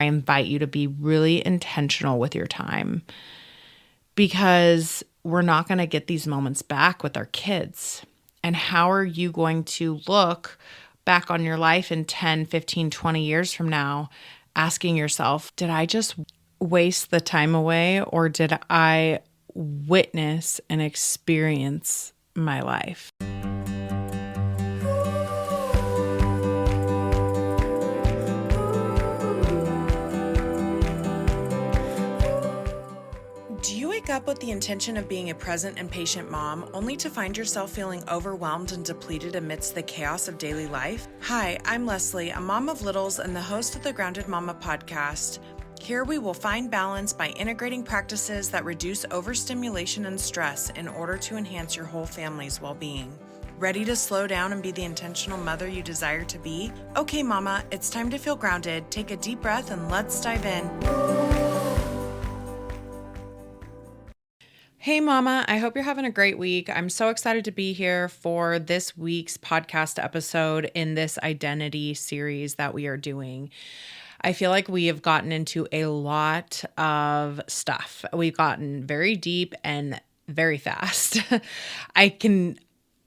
I invite you to be really intentional with your time because we're not going to get these moments back with our kids. And how are you going to look back on your life in 10, 15, 20 years from now, asking yourself, did I just waste the time away, or did I witness and experience my life? Do you wake up with the intention of being a present and patient mom, only to find yourself feeling overwhelmed and depleted amidst the chaos of daily life? Hi, I'm Lesley, a mom of littles and the host of the Grounded Mama podcast. Here we will find balance by integrating practices that reduce overstimulation and stress in order to enhance your whole family's well-being. Ready to slow down and be the intentional mother you desire to be? Okay, mama, it's time to feel grounded. Take a deep breath and let's dive in. Hey, Mama, I hope you're having a great week. I'm so excited to be here for this week's podcast episode in this identity series that we are doing. I feel like we have gotten into a lot of stuff. We've gotten very deep and very fast. I can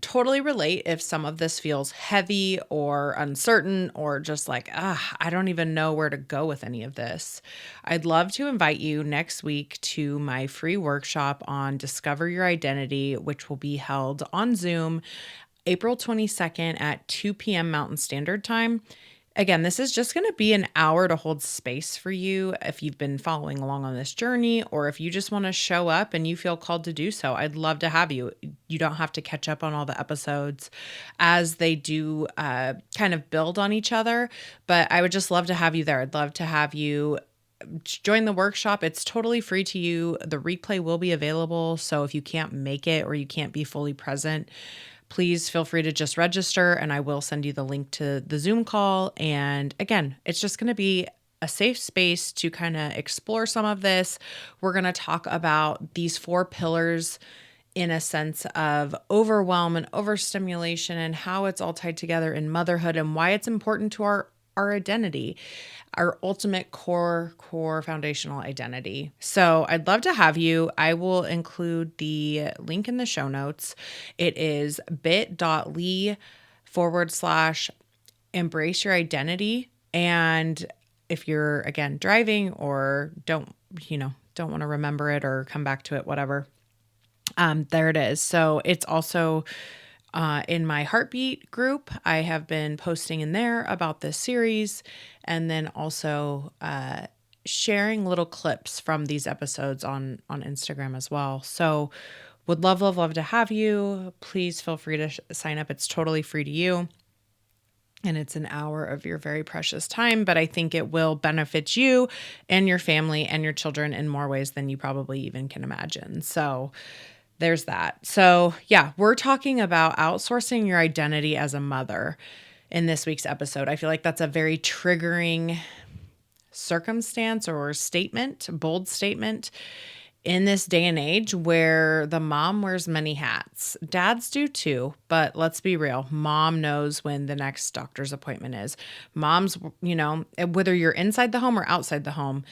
totally relate if some of this feels heavy or uncertain or just like, I don't even know where to go with any of this. I'd love to invite you next week to my free workshop on Discover Your Identity, which will be held on Zoom April 22nd at 2 p.m. Mountain Standard Time. Again, this is just going to be an hour to hold space for you if you've been following along on this journey, or if you just want to show up and you feel called to do so. I'd love to have you. You don't have to catch up on all the episodes as they do kind of build on each other, but I would just love to have you there. I'd love to have you join the workshop. It's totally free to you. The replay will be available, so if you can't make it or you can't be fully present, please feel free to just register and I will send you the link to the Zoom call. And again, it's just going to be a safe space to kind of explore some of this. We're going to talk about these 4 pillars in a sense of overwhelm and overstimulation and how it's all tied together in motherhood and why it's important to our identity, our ultimate core foundational identity. So I'd love to have you. I will include the link in the show notes. It is bit.ly/embrace your identity. And if you're, again, driving or don't want to remember it or come back to it, whatever, there it is. So it's also in my Heartbeat group. I have been posting in there about this series, and then also sharing little clips from these episodes on Instagram as well. So would love to have you. Please feel free to sign up. It's totally free to you. And it's an hour of your very precious time, but I think it will benefit you and your family and your children in more ways than you probably even can imagine. So there's that. So yeah, we're talking about outsourcing your identity as a mother in this week's episode. I feel like that's a very triggering circumstance or statement, bold statement in this day and age where the mom wears many hats. Dads do too, but let's be real. Mom knows when the next doctor's appointment is. Moms, whether you're inside the home or outside the home,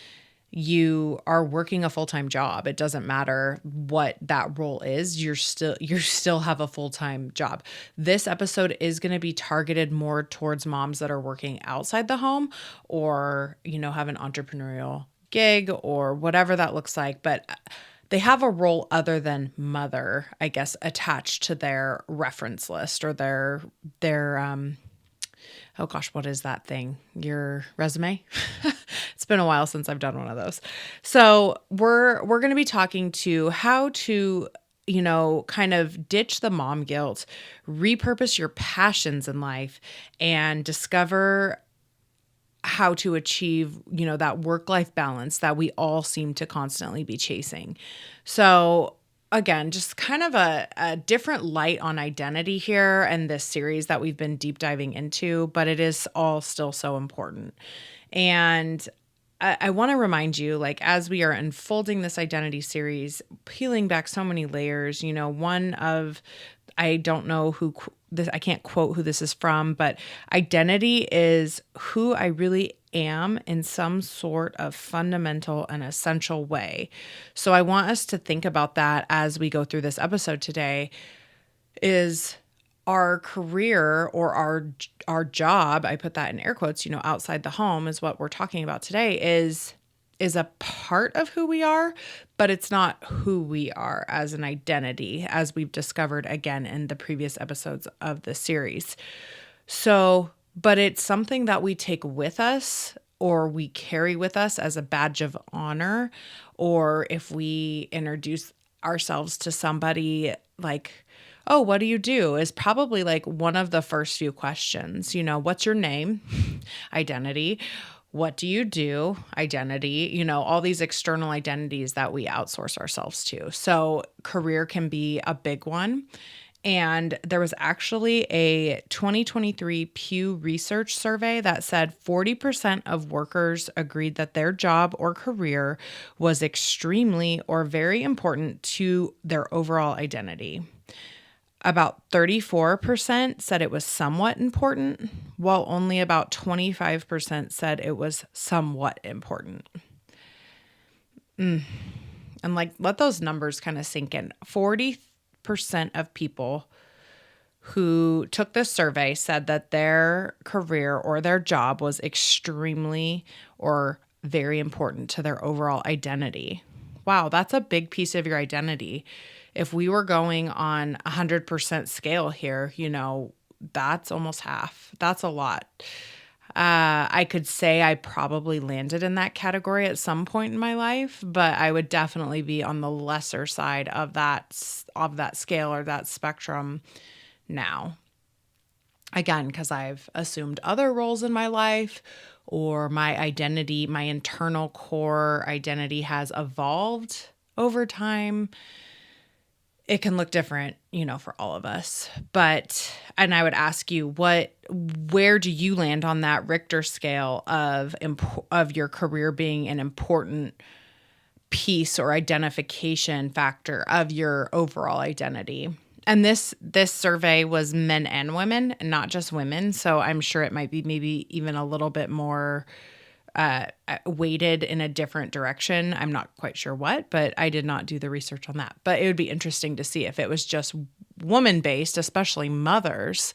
you are working a full-time job. It doesn't matter what that role is. You still have a full-time job. This episode is going to be targeted more towards moms that are working outside the home or, have an entrepreneurial gig or whatever that looks like. But they have a role other than mother, I guess, attached to their reference list or their oh gosh, what is that thing? Your resume? It's been a while since I've done one of those. So we're going to be talking to how to, kind of ditch the mom guilt, repurpose your passions in life, and discover how to achieve, that work-life balance that we all seem to constantly be chasing. So again, just kind of a different light on identity here and this series that we've been deep diving into, but it is all still so important. And I want to remind you, like, as we are unfolding this identity series, peeling back so many layers, one of, I don't know who this, I can't quote who this is from, but identity is who I really am in some sort of fundamental and essential way. So I want us to think about that as we go through this episode today. Is our career or our job, I put that in air quotes, outside the home is what we're talking about today, is a part of who we are, but it's not who we are as an identity, as we've discovered again in the previous episodes of the series. So, but it's something that we take with us or we carry with us as a badge of honor, or if we introduce ourselves to somebody like, oh, what do you do? Is probably like one of the first few questions. What's your name? Identity. What do you do? Identity. All these external identities that we outsource ourselves to. So career can be a big one. And there was actually a 2023 Pew Research survey that said 40% of workers agreed that their job or career was extremely or very important to their overall identity. About 34% said it was somewhat important, while only about 25% said it was somewhat important. And let those numbers kind of sink in. 40% of people who took this survey said that their career or their job was extremely or very important to their overall identity. Wow, that's a big piece of your identity. If we were going on 100% scale here, that's almost half. That's a lot. I could say I probably landed in that category at some point in my life, but I would definitely be on the lesser side of that scale or that spectrum now. Again, because I've assumed other roles in my life, or my identity, my internal core identity has evolved over time. It can look different, for all of us. And I would ask you, where do you land on that Richter scale of your career being an important piece or identification factor of your overall identity? And this survey was men and women, and not just women. So I'm sure it might be maybe even a little bit more weighted in a different direction. I'm not quite sure what, but I did not do the research on that. But it would be interesting to see if it was just woman-based, especially mothers,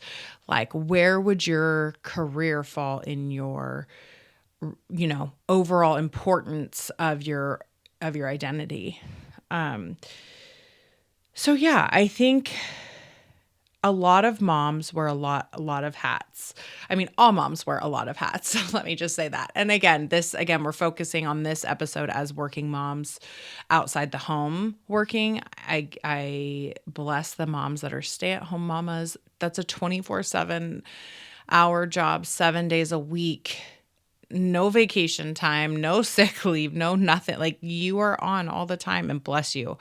like where would your career fall in your, overall importance of your identity. So yeah, I think a lot of moms wear a lot of hats. I mean, all moms wear a lot of hats. So let me just say that. And again, we're focusing on this episode as working moms outside the home working. I bless the moms that are stay-at-home mamas. That's a 24/7 hour job, 7 days a week. No vacation time, no sick leave, no nothing. Like you are on all the time, and bless you.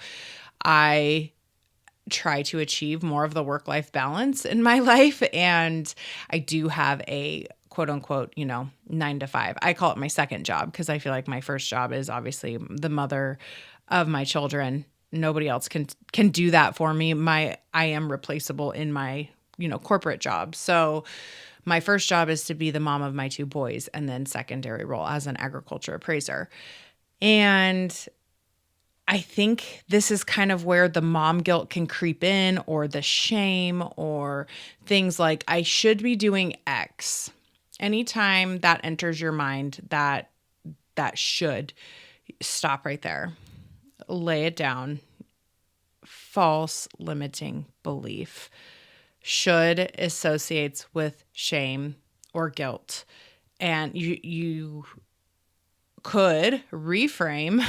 I try to achieve more of the work-life balance in my life. And I do have a quote unquote, 9 to 5. I call it my second job because I feel like my first job is obviously the mother of my children. Nobody else can do that for me. I am replaceable in my, corporate job. So my first job is to be the mom of my 2 boys, and then secondary role as an agriculture appraiser. And I think this is kind of where the mom guilt can creep in, or the shame, or things like, I should be doing X. Anytime that enters your mind, that should, stop right there. Lay it down. False limiting belief. Should associates with shame or guilt. And you could reframe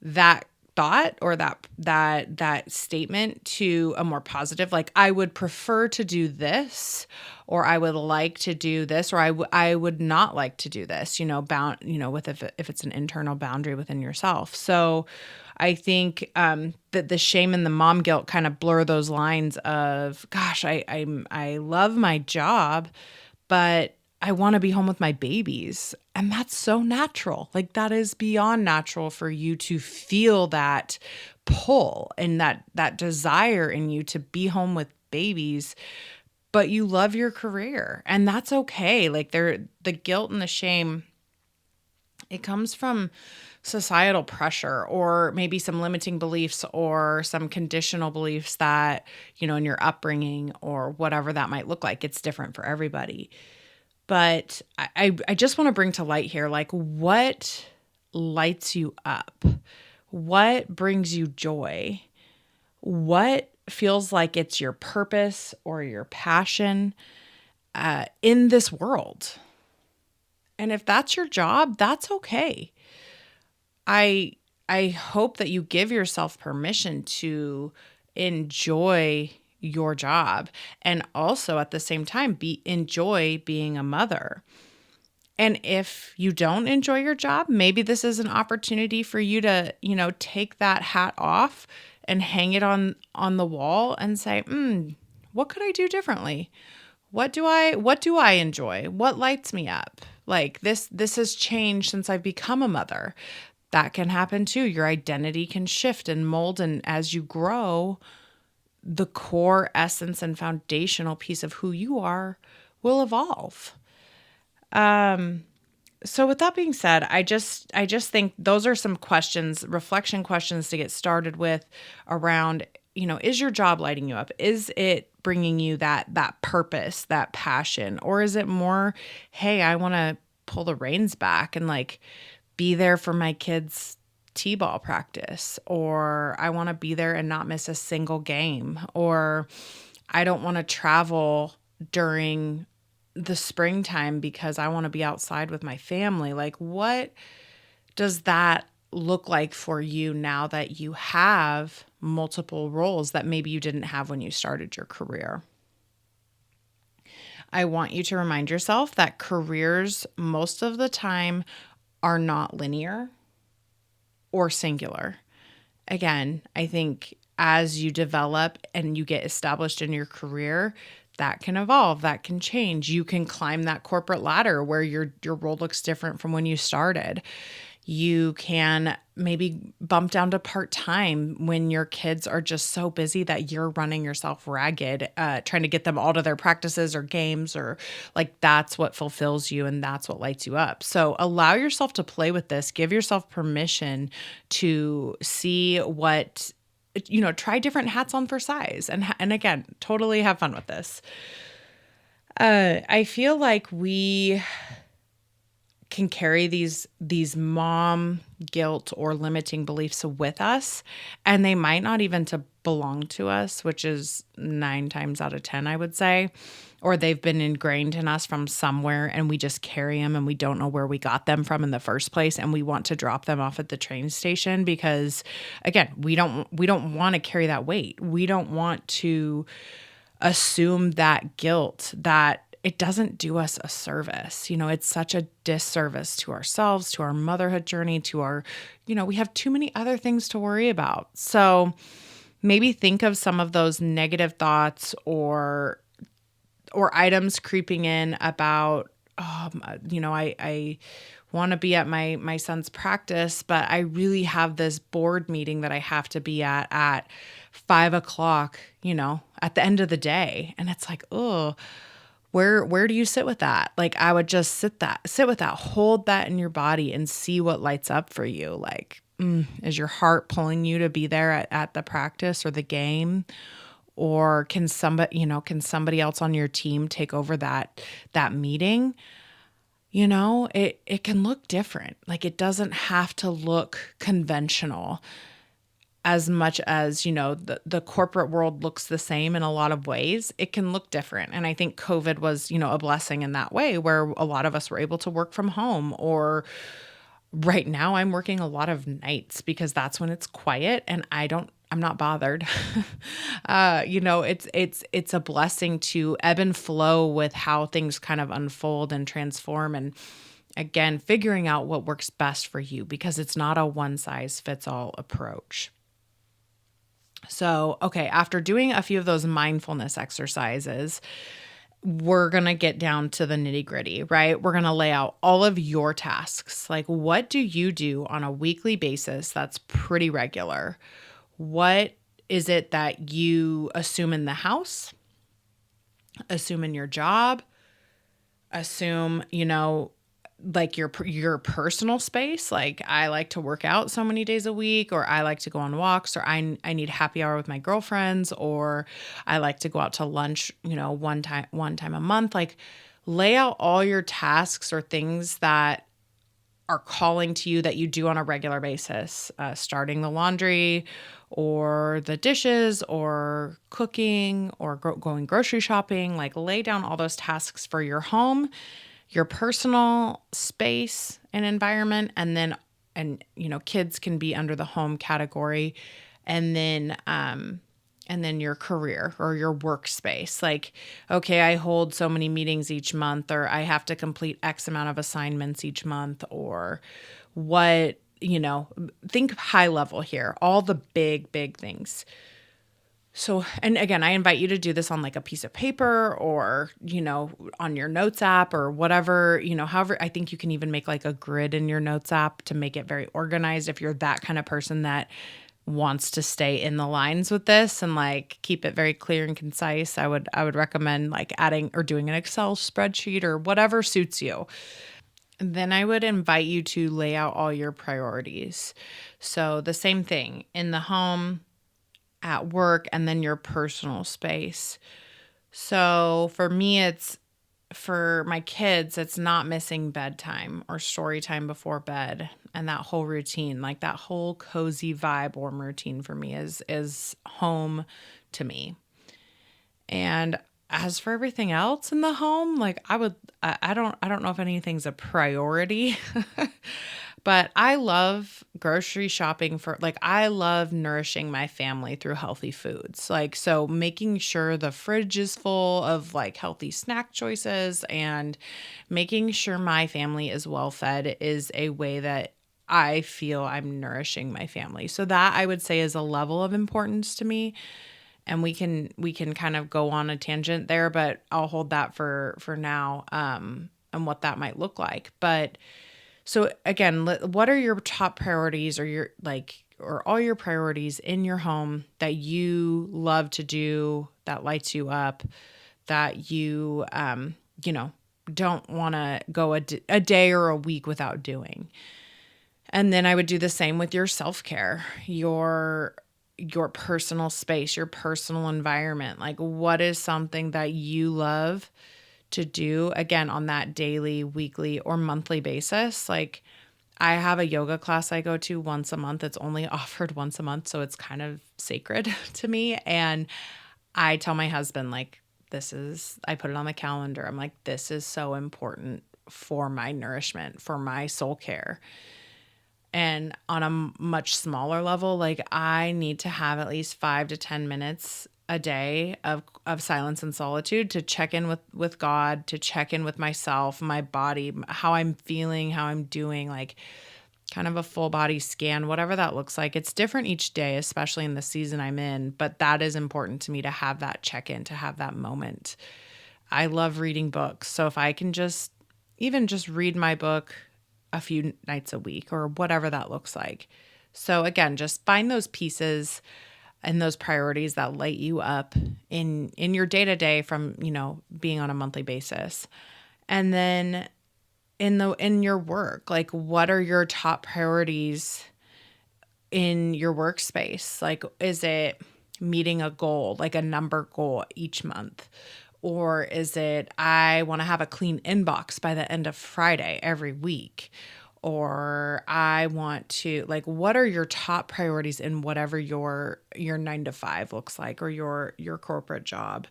that thought or that statement to a more positive, like I would prefer to do this, or I would like to do this, or I would not like to do this, if it's an internal boundary within yourself. So I think that the shame and the mom guilt kind of blur those lines of, gosh, I love my job, but I want to be home with my babies. And that's so natural. Like that is beyond natural for you to feel that pull and that desire in you to be home with babies. but you love your career, and that's okay. Like the guilt and the shame, it comes from societal pressure or maybe some limiting beliefs or some conditional beliefs that, in your upbringing or whatever that might look like. It's different for everybody. But I just want to bring to light here, like, what lights you up? What brings you joy? What feels like it's your purpose or your passion in this world? And if that's your job, that's okay. I I hope that you give yourself permission to enjoy your job and also at the same time enjoy being a mother. And if you don't enjoy your job, maybe this is an opportunity for you to, take that hat off and hang it on the wall and say, what could I do differently? What do I enjoy? What lights me up? Like this has changed since I've become a mother. That can happen too. Your identity can shift and mold, and as you grow, the core essence and foundational piece of who you are will evolve. So with that being said, I just think those are some questions, reflection questions to get started with around, is your job lighting you up? Is it bringing you that purpose, that passion, or is it more, hey, I want to pull the reins back and like be there for my kids' t-ball practice, or I want to be there and not miss a single game, or I don't want to travel during the springtime because I want to be outside with my family. Like, what does that look like for you now that you have multiple roles that maybe you didn't have when you started your career? I want you to remind yourself that careers most of the time are not linear or singular. Again, I think as you develop and you get established in your career, that can evolve, that can change. You can climb that corporate ladder where your role looks different from when you started. You can maybe bump down to part-time when your kids are just so busy that you're running yourself ragged, trying to get them all to their practices or games, or like that's what fulfills you and that's what lights you up. So allow yourself to play with this. Give yourself permission to see what, try different hats on for size. And again, totally have fun with this. I feel like we can carry these mom guilt or limiting beliefs with us, and they might not even to belong to us, which is 9 times out of 10, I would say, or they've been ingrained in us from somewhere and we just carry them and we don't know where we got them from in the first place, and we want to drop them off at the train station because again, we don't want to carry that weight. We don't want to assume that guilt, that it doesn't do us a service. It's such a disservice to ourselves, to our motherhood journey, to our, we have too many other things to worry about. So maybe think of some of those negative thoughts or items creeping in about, I want to be at my son's practice, but I really have this board meeting that I have to be at 5:00, at the end of the day. And it's like, oh, where do you sit with that? Like, I would just sit with that, hold that in your body and see what lights up for you. Like, is your heart pulling you to be there at the practice or the game? Or can somebody else on your team take over that meeting? It can look different. Like, it doesn't have to look conventional as much as, the corporate world looks the same in a lot of ways. It can look different. And I think COVID was, a blessing in that way, where a lot of us were able to work from home. Or right now I'm working a lot of nights because that's when it's quiet and I'm not bothered. It's a blessing to ebb and flow with how things kind of unfold and transform. And again, figuring out what works best for you, because it's not a one size fits all approach. So, okay, after doing a few of those mindfulness exercises, we're going to get down to the nitty gritty, right? We're going to lay out all of your tasks. Like, what do you do on a weekly basis that's pretty regular? What is it that you assume in the house? assume in your job, assume, like your personal space. Like I like to work out so many days a week, or I like to go on walks, or I need happy hour with my girlfriends, or I like to go out to lunch, one time a month. Like lay out all your tasks or things that are calling to you that you do on a regular basis, starting the laundry or the dishes or cooking or going grocery shopping. Like lay down all those tasks for your home, your personal space and environment, kids can be under the home category, and then your career or your workspace. Like, okay, I hold so many meetings each month, or I have to complete X amount of assignments each month, or what, think high level here, all the big, big things. So, and again, I invite you to do this on like a piece of paper or, on your notes app or whatever, however, I think you can even make like a grid in your notes app to make it very organized if you're that kind of person that wants to stay in the lines with this and like keep it very clear and concise. I would recommend like adding or doing an Excel spreadsheet or whatever suits you. And then I would invite you to lay out all your priorities. So the same thing in the home, at work, and then your personal space. So for me, for my kids, it's not missing bedtime or story time before bed and that whole routine, like that whole cozy vibe warm routine for me is home to me. And as for everything else in the home, like I don't know if anything's a priority, but I love grocery shopping I love nourishing my family through healthy foods. Like, so making sure the fridge is full of like healthy snack choices and making sure my family is well fed is a way that I feel I'm nourishing my family. So that I would say is a level of importance to me. And we can kind of go on a tangent there, but I'll hold that for now, and what that might look like. But so again, what are your top priorities, or all your priorities in your home that you love to do, that lights you up, that you don't want to go a day or a week without doing. And then I would do the same with your self-care, your personal space, your personal environment. Like what is something that you love to do, again, on that daily, weekly, or monthly basis? Like I have a yoga class I go to once a month. It's only offered once a month, so it's kind of sacred to me. And I tell my husband, like, I put it on the calendar. I'm like, this is so important for my nourishment, for my soul care. And on a much smaller level, like I need to have at least 5 to 10 minutes a day of silence and solitude to check in with God, to check in with myself, my body, how I'm feeling, how I'm doing, like kind of a full body scan, whatever that looks like. It's different each day, especially in the season I'm in, but that is important to me, to have that check in, to have that moment. I love reading books. So if I can even just read my book a few nights a week or whatever that looks like. So again, just find those pieces and those priorities that light you up in your day-to-day from, being on a monthly basis. And then in your work, like what are your top priorities in your workspace? Like, is it meeting a goal, like a number goal each month? Or is it, I want to have a clean inbox by the end of Friday every week? Or I want to, like, what are your top priorities in whatever your 9 to 5 looks like, or your corporate job?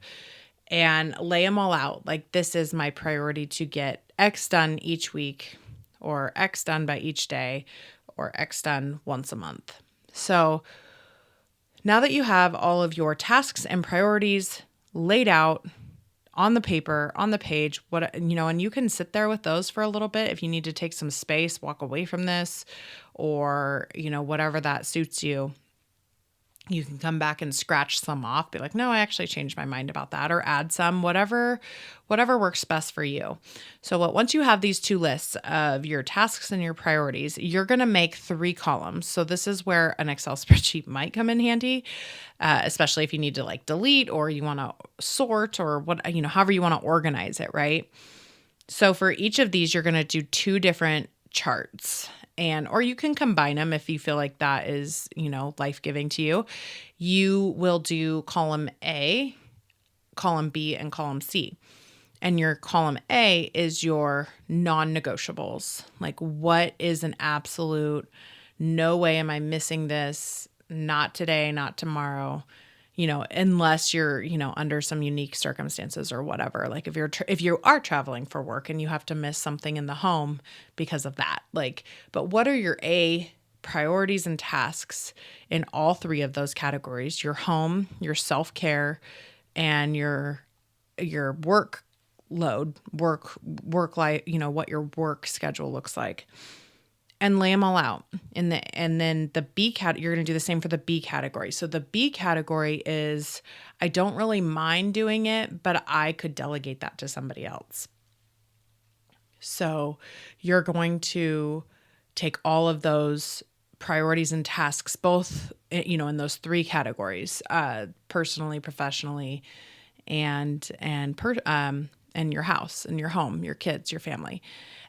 And lay them all out. Like, this is my priority to get X done each week, or X done by each day, or X done once a month. So now that you have all of your tasks and priorities laid out on the paper, on the page, and you can sit there with those for a little bit. If you need to take some space, walk away from this, or, whatever that suits you. You can come back and scratch some off, be like, no, I actually changed my mind about that, or add some, whatever works best for you. So once you have these two lists of your tasks and your priorities, you're going to make 3 columns. So this is where an Excel spreadsheet might come in handy, especially if you need to like delete or you want to sort or however you want to organize it, right? So for each of these, you're going to do 2 different charts, or you can combine them if you feel like that is, life-giving to you. You will do column A, column B, and column C. And your column A is your non-negotiables. Like, what is an absolute, no way am I missing this, not today, not tomorrow, unless you're, under some unique circumstances or whatever. Like if you are traveling for work and you have to miss something in the home because of that, but what are your A priorities and tasks in all 3 of those categories? Your home, your self-care, and your work load, work life, what your work schedule looks like. And lay them all out and then the B category, you're going to do the same for the B category. So the B category is, I don't really mind doing it, but I could delegate that to somebody else. So you're going to take all of those priorities and tasks, both, in those 3 categories, personally, professionally, and your house and your home, your kids, your family.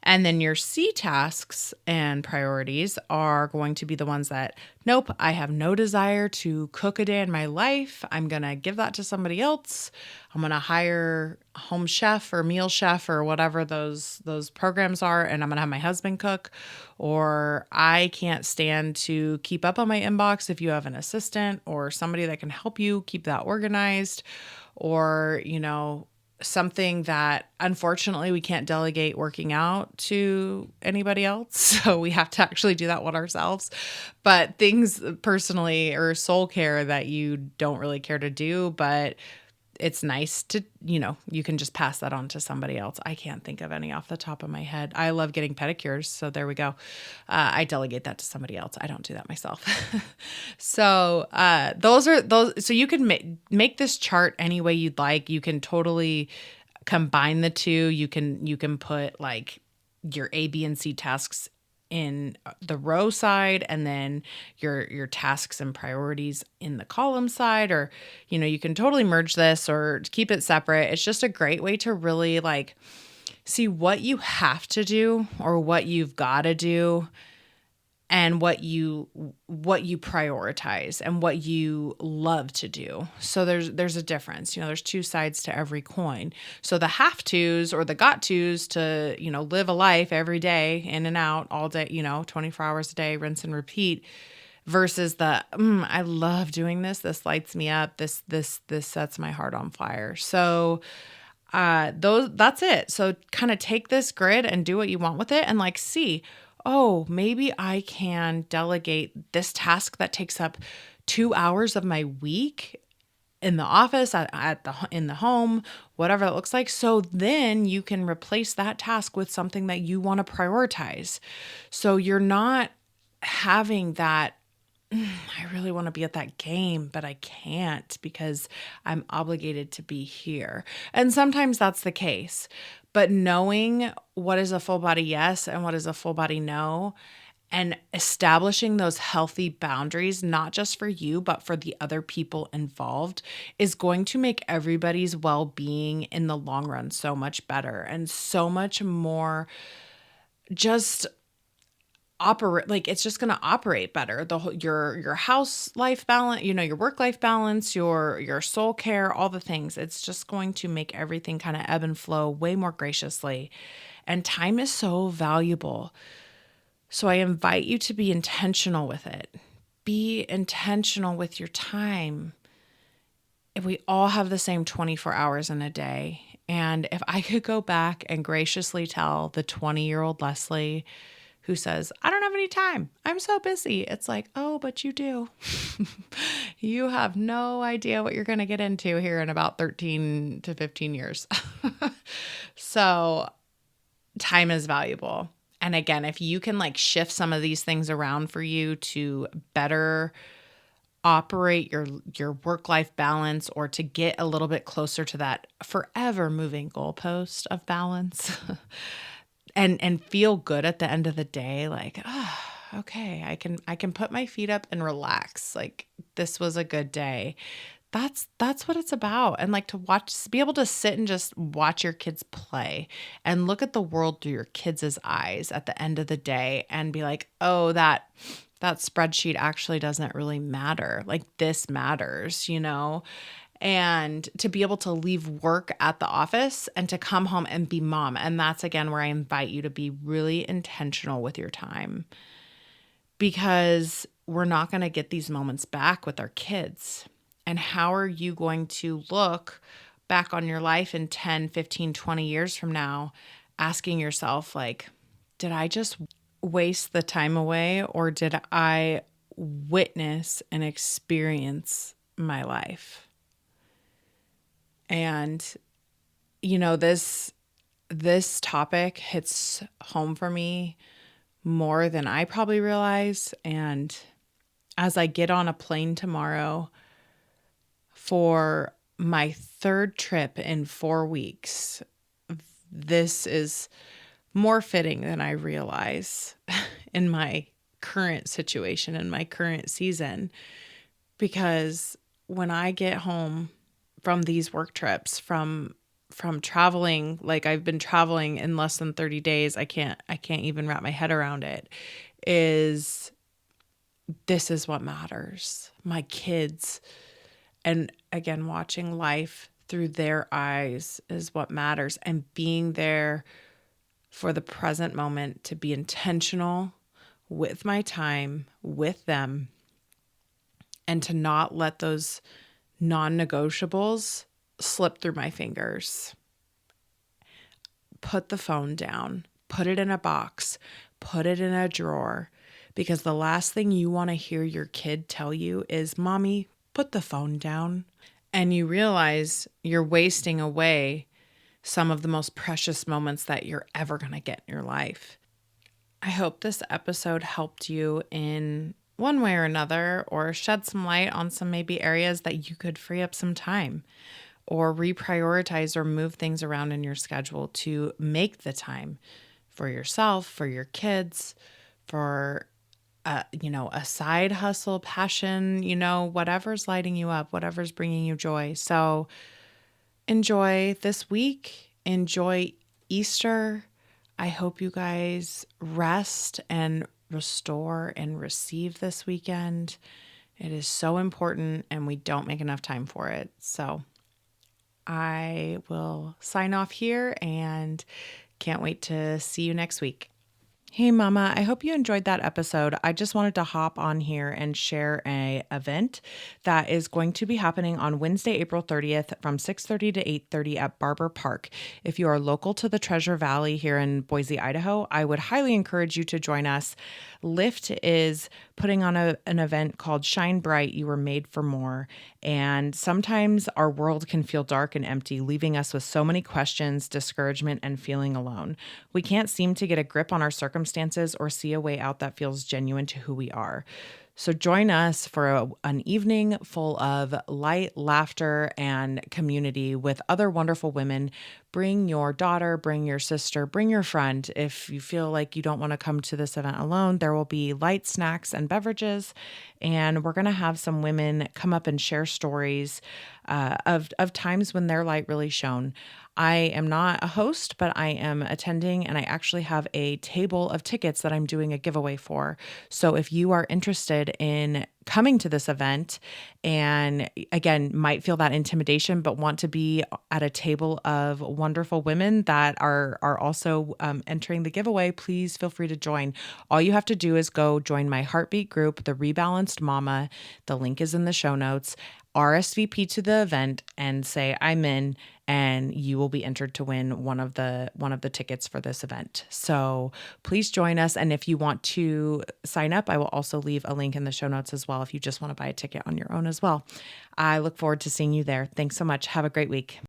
And then your C tasks and priorities are going to be the ones that, nope, I have no desire to cook a day in my life. I'm going to give that to somebody else. I'm going to hire a home chef or meal chef or whatever those programs are, and I'm going to have my husband cook. Or I can't stand to keep up on my inbox if you have an assistant or somebody that can help you keep that organized. Or, something that unfortunately we can't delegate working out to anybody else. So we have to actually do that one ourselves. But things personally or soul care that you don't really care to do, but it's nice to, you can just pass that on to somebody else. I can't think of any off the top of my head. I love getting pedicures. So there we go. I delegate that to somebody else. I don't do that myself. So so you can make this chart any way you'd like. You can totally combine the 2. You can put like your A, B, and C tasks in the row side, and then your tasks and priorities in the column side, or, you can totally merge this or keep it separate. It's just a great way to really like see what you have to do or what you've got to do, and what you prioritize and what you love to do. So there's a difference. There's 2 sides to every coin. So the have tos or the got tos to, live a life every day, in and out all day, 24 hours a day, rinse and repeat, versus the I love doing this. This lights me up. This sets my heart on fire. So that's it. So kind of take this grid and do what you want with it, and like see, oh, maybe I can delegate this task that takes up 2 hours of my week in the office, in the home, whatever it looks like. So then you can replace that task with something that you want to prioritize. So you're not having that, I really want to be at that game, but I can't because I'm obligated to be here. And sometimes that's the case. But knowing what is a full body yes and what is a full body no, and establishing those healthy boundaries, not just for you, but for the other people involved, is going to make everybody's well-being in the long run so much better and so much more just operate, like it's just going to operate better. Your house life balance, your work life balance, your soul care, all the things. It's just going to make everything kind of ebb and flow way more graciously. And time is so valuable. So I invite you to be intentional with it. Be intentional with your time. If we all have the same 24 hours in a day, and if I could go back and graciously tell the 20-year-old Lesley who says, I don't have any time, I'm so busy, it's like, oh, but you do. You have no idea what you're going to get into here in about 13 to 15 years. So time is valuable. And again, if you can like shift some of these things around for you to better operate your work-life balance, or to get a little bit closer to that forever moving goalpost of balance and feel good at the end of the day, like, oh, okay, I can put my feet up and relax. Like, this was a good day. That's what it's about. And like, to watch, be able to sit and just watch your kids play and look at the world through your kids' eyes at the end of the day and be like, oh, that spreadsheet actually doesn't really matter. Like, this matters, and to be able to leave work at the office and to come home and be mom. And that's, again, where I invite you to be really intentional with your time, because we're not going to get these moments back with our kids. And how are you going to look back on your life in 10, 15, 20 years from now, asking yourself, like, did I just waste the time away, or did I witness and experience my life? And this topic hits home for me more than I probably realize. And as I get on a plane tomorrow for my third trip in 4 weeks, this is more fitting than I realize in my current situation, in my current season. Because when I get home from these work trips, from traveling, like I've been traveling in less than 30 days, I can't even wrap my head around it, this is what matters. My kids, and again, watching life through their eyes is what matters. And being there for the present moment, to be intentional with my time with them, and to not let those non-negotiables slip through my fingers. Put the phone down, put it in a box, put it in a drawer, because the last thing you want to hear your kid tell you is, "Mommy, put the phone down." And you realize you're wasting away some of the most precious moments that you're ever going to get in your life. I hope this episode helped you in one way or another, or shed some light on some maybe areas that you could free up some time, or reprioritize or move things around in your schedule to make the time for yourself, for your kids, for a side hustle, passion, whatever's lighting you up, whatever's bringing you joy. So enjoy this week. Enjoy Easter. I hope you guys rest and restore and receive this weekend. It is so important, and we don't make enough time for it. So I will sign off here and can't wait to see you next week. Hey mama, I hope you enjoyed that episode. I just wanted to hop on here and share an event that is going to be happening on Wednesday, April 30th from 6:30 to 8:30 at Barber Park. If you are local to the Treasure Valley here in Boise, Idaho, I would highly encourage you to join us. Lyft is putting on an event called Shine Bright, You Were Made for More. And sometimes our world can feel dark and empty, leaving us with so many questions, discouragement, and feeling alone. We can't seem to get a grip on our circumstances or see a way out that feels genuine to who we are. So join us for an evening full of light, laughter, and community with other wonderful women. Bring your daughter, bring your sister, bring your friend. If you feel like you don't want to come to this event alone, there will be light snacks and beverages. And we're going to have some women come up and share stories of times when their light really shone. I am not a host, but I am attending, and I actually have a table of tickets that I'm doing a giveaway for. So if you are interested in coming to this event and, again, might feel that intimidation but want to be at a table of wonderful women that are also entering the giveaway, please feel free to join. All you have to do is go join my heartbeat group, the Rebalanced Mama. The link is in the show notes. RSVP to the event and say I'm in, and you will be entered to win one of the tickets for this event. So please join us. And if you want to sign up, I will also leave a link in the show notes as well if you just want to buy a ticket on your own as well. I look forward to seeing you there. Thanks so much. Have a great week.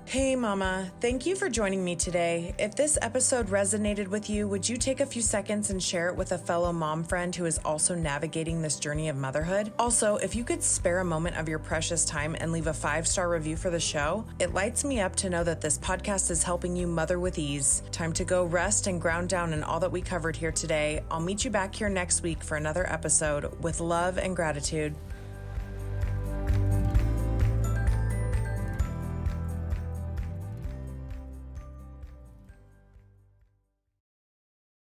Hey Mama, thank you for joining me today. If this episode resonated with you, would you take a few seconds and share it with a fellow mom friend who is also navigating this journey of motherhood? Also, if you could spare a moment of your precious time and leave a 5-star review for the show, it lights me up to know that this podcast is helping you mother with ease. Time to go rest and ground down in all that we covered here today. I'll meet you back here next week for another episode with love and gratitude.